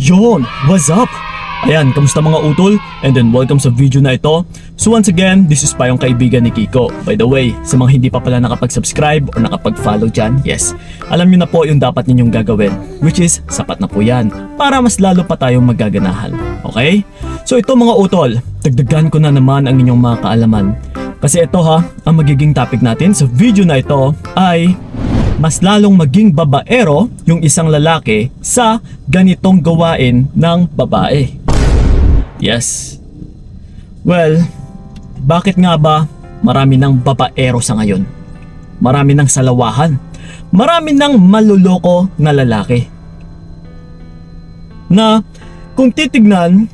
Yon, what's up? Ayan, kamusta mga utol? And then welcome sa video na ito. So once again, this is pa yung kaibigan ni Kiko. By the way, sa mga hindi pa pala nakapag-subscribe or nakapag-follow dyan, yes, alam nyo na po yung dapat ninyong gagawin, which is sapat na po yan para mas lalo pa tayong magaganahan. Okay? So ito mga utol, dagdagan ko na naman ang inyong mga kaalaman. Kasi ito ha, ang magiging topic natin sa video na ito ay mas lalong maging babaero yung isang lalaki sa ganitong gawain ng babae. Yes. Well, bakit nga ba marami ng babaero sa ngayon? Marami ng salawahan. Marami ng maluloko na lalaki. Na kung titignan,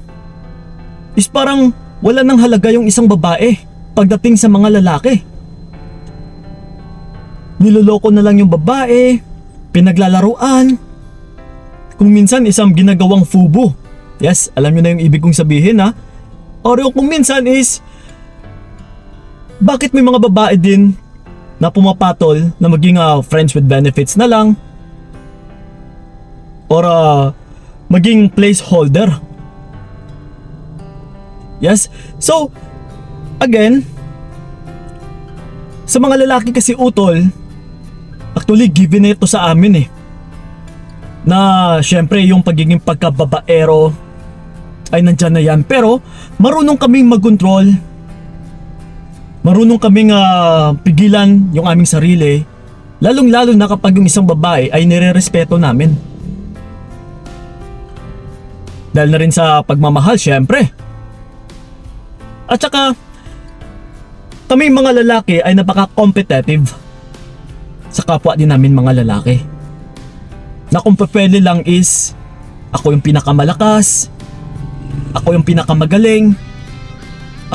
is parang wala nang halaga yung isang babae pagdating sa mga lalaki. Niloloko na lang yung babae, pinaglalaruan, kung minsan isang ginagawang fubo. Yes, alam nyo na yung ibig kong sabihin ha. Or kung minsan is, bakit may mga babae din na pumapatol na maging friends with benefits na lang? Or maging placeholder? Yes, so again, sa mga lalaki kasi utol, actually given na ito sa amin na syempre yung pagiging pagkababaero ay nandyan na yan, pero marunong kaming mag-control, marunong kaming pigilan yung aming sarili, lalong lalo na kapag yung isang babae ay nire-respeto namin. Dahil na rin sa pagmamahal syempre. At saka kami mga lalaki ay napaka-competitive sa kapwa din namin mga lalaki. Na kung pwede lang is ako yung pinakamalakas, ako yung pinakamagaling,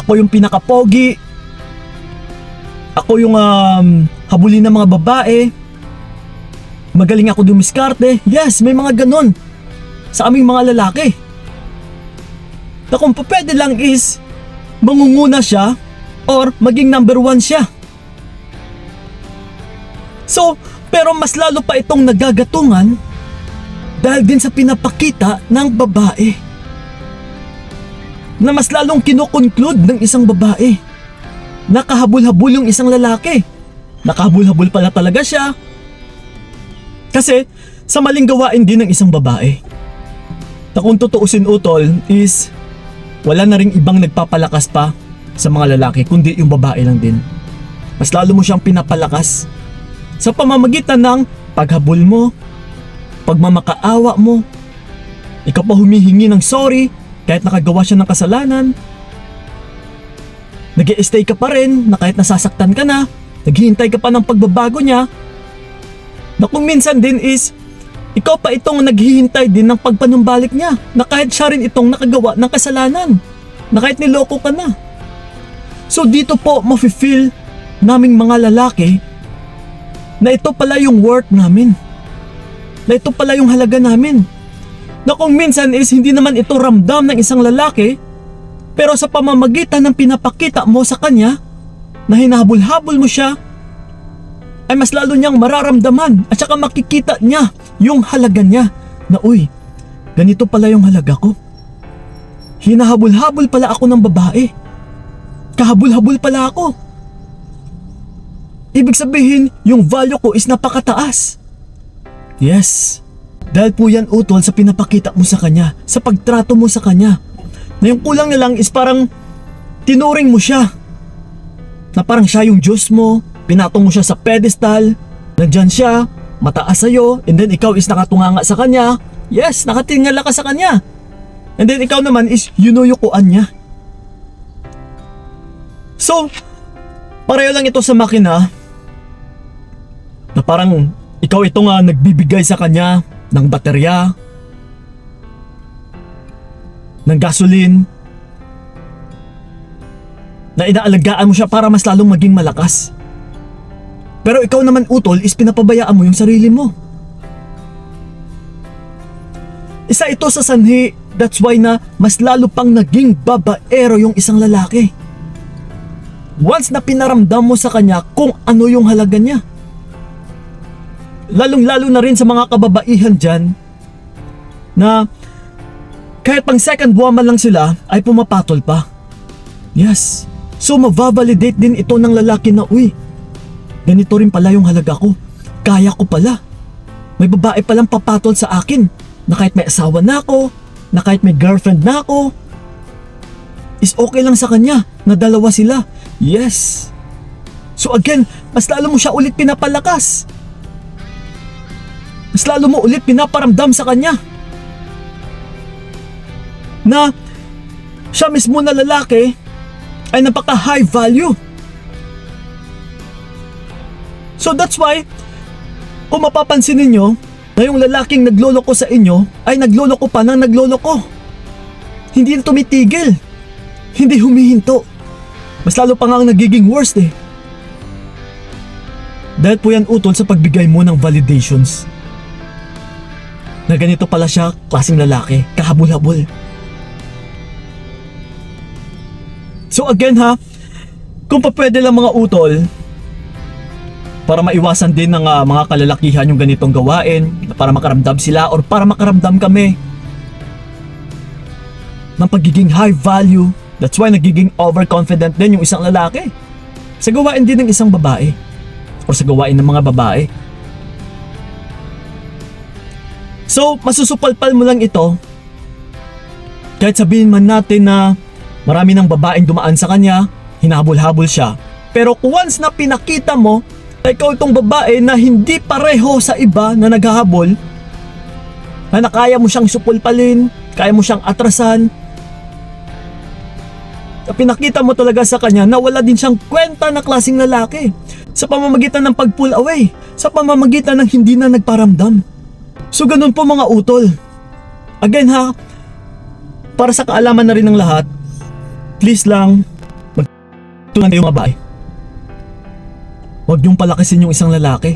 ako yung pinakapogi, ako yung habulin ng mga babae, magaling ako dumiskarte. Yes, may mga ganon sa aming mga lalaki. Na kung pwede lang is mangunguna siya or maging number 1 siya. So, pero mas lalo pa itong nagagatungan dahil din sa pinapakita ng babae. Na mas lalong kinokonclude ng isang babae. Nakahabol-habol yung isang lalaki. Nakahabol-habol pala talaga siya. Kasi sa maling gawain din ng isang babae. Na kung tutuusin utol is wala na ring ibang nagpapalakas pa sa mga lalaki kundi yung babae lang din. Mas lalo mo siyang pinapalakas sa pamamagitan ng paghabol mo, pagmamakaawa mo, ikaw pa humihingi ng sorry kahit nakagawa siya ng kasalanan, nag-i-stay ka pa rin na kahit nasasaktan ka na, naghihintay ka pa ng pagbabago niya, na kung minsan din is ikaw pa itong naghihintay din ng pagpanumbalik niya na kahit siya rin itong nakagawa ng kasalanan, na kahit niloko ka na. So dito po mafe-feel naming mga lalaki na ito pala yung worth namin, na ito pala yung halaga namin, na kung minsan is hindi naman ito ramdam ng isang lalaki, pero sa pamamagitan ng pinapakita mo sa kanya na hinahabol-habol mo siya, ay mas lalo niyang mararamdaman at saka makikita niya yung halaga niya na uy, ganito pala yung halaga ko. Hinahabol-habol pala ako ng babae. Kahabol-habol pala ako. Ibig sabihin, yung value ko is napakataas. Yes. Dahil po yan utol sa pinapakita mo sa kanya, sa pagtrato mo sa kanya. Na yung kulang na lang is parang tinuring mo siya. Na parang siya yung Diyos mo, pinatong mo siya sa pedestal, nandyan siya, mataas sa'yo, and then ikaw is nakatunganga sa kanya. Yes, nakatingala ka sa kanya. And then ikaw naman is yunuyukuan niya. So, pareho lang ito sa makina na parang ikaw ito nga nagbibigay sa kanya ng baterya, ng gasoline, na inaalagaan mo siya para mas lalong maging malakas. Pero ikaw naman utol is pinapabayaan mo yung sarili mo. Isa ito sa sanhi, that's why na mas lalo pang naging babaero yung isang lalaki. Once na pinaramdam mo sa kanya kung ano yung halaga niya. Lalong lalo na rin sa mga kababaihan dyan na kahit pang second woman lang sila ay pumapatol pa. Yes. So mababalidate din ito ng lalaki na, uy, ganito rin pala yung halaga ko. Kaya ko pala. May babae palang papatol sa akin na kahit may asawa na ako, na kahit may girlfriend na ako, is okay lang sa kanya na dalawa sila. Yes. So again, mas lalo mo siya ulit pinapalakas. Mas lalo mo ulit pinaparamdam sa kanya na siya mismo na lalaki ay napaka high value. So that's why, kung mapapansin ninyo na yung lalaking nagloloko sa inyo ay nagloloko pa ng nagloloko. Hindi na tumitigil. Hindi humihinto. Mas lalo pa nga ang nagiging worst eh. Dahil po yan utol sa pagbigay mo ng validations. Na ganito pala siya, klaseng lalaki, kahabol-habol. So again ha, kung pa pwede lang mga utol, para maiwasan din ng mga kalalakihan yung ganitong gawain, para makaramdam sila or para makaramdam kami ng pagiging high value. That's why nagiging overconfident din yung isang lalaki sa gawain din ng isang babae or sa gawain ng mga babae. So masusupalpal mo lang ito kahit sabihin man natin na marami ng babaeng dumaan sa kanya, hinahabol-habol siya. Pero once na pinakita mo na ikaw itong babae na hindi pareho sa iba na naghahabol, na kaya mo siyang supulpalin, kaya mo siyang atrasan, na pinakita mo talaga sa kanya na wala din siyang kwenta na klaseng lalaki sa pamamagitan ng pag-pull away, sa pamamagitan ng hindi na nagparamdam. So ganun po mga utol. Again ha, para sa kaalaman na rin ng lahat, please lang, magtunan kayo mga babae. Huwag niyong palakasin yung isang lalaki.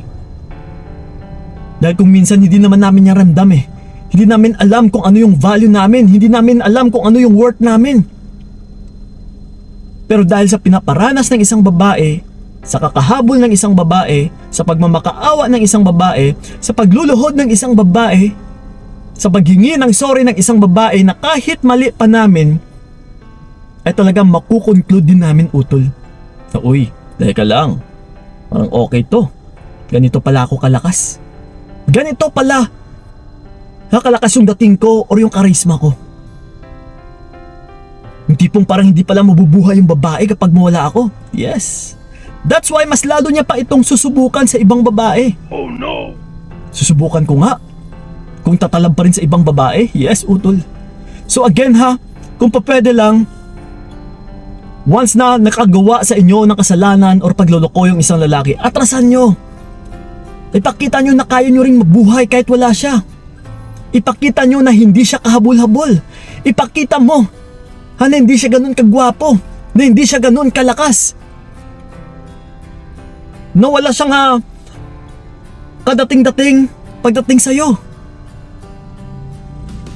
Dahil kung minsan hindi naman namin yung ramdam eh. Hindi namin alam kung ano yung value namin. Hindi namin alam kung ano yung worth namin. Pero dahil sa pinaparanas ng isang babae, sa kakahabol ng isang babae, sa pagmamakaawa ng isang babae, sa pagluluhod ng isang babae, sa paghingi ng sorry ng isang babae na kahit mali pa namin, ay talagang makukonclude din namin utol. Na uy, dahil ka lang, parang okay to. Ganito pala ako kalakas. Ganito pala nakalakas yung dating ko or yung karisma ko. Yung tipong parang hindi pala mabubuhay yung babae kapag mawala ako. Yes. That's why mas lalo niya pa itong susubukan sa ibang babae. Oh no. Susubukan ko nga. Kung tatalab pa rin sa ibang babae. Yes, utol. So again ha, kung pa pwede lang, once na nakagawa sa inyo ng kasalanan or pagloloko yung isang lalaki, atrasan nyo. Ipakita nyo na kaya nyo ring mabuhay kahit wala siya. Ipakita nyo na hindi siya kahabol-habol. Ipakita mo na hindi siya ganun kagwapo, na hindi siya ganun kalakas, na wala siyang kadating-dating pagdating sa'yo.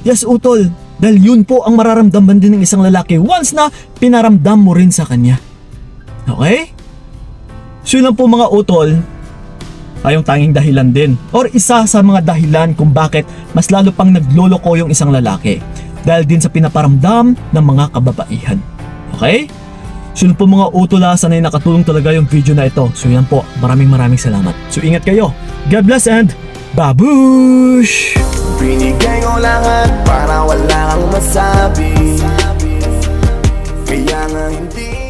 Yes, utol. Dahil yun po ang mararamdaman din ng isang lalaki once na pinaramdam mo rin sa kanya. Okay? So yun lang po mga utol ay yung tanging dahilan din or isa sa mga dahilan kung bakit mas lalo pang nagloloko yung isang lalaki. Dahil din sa pinaparamdam ng mga kababaihan. Okay? So yun po mga utol sanay nakatulong talaga yung video na ito. So yan po, maraming salamat. So ingat kayo. God bless and babush! Binigay ko lahat para wala kang masabi. Kaya nga hindi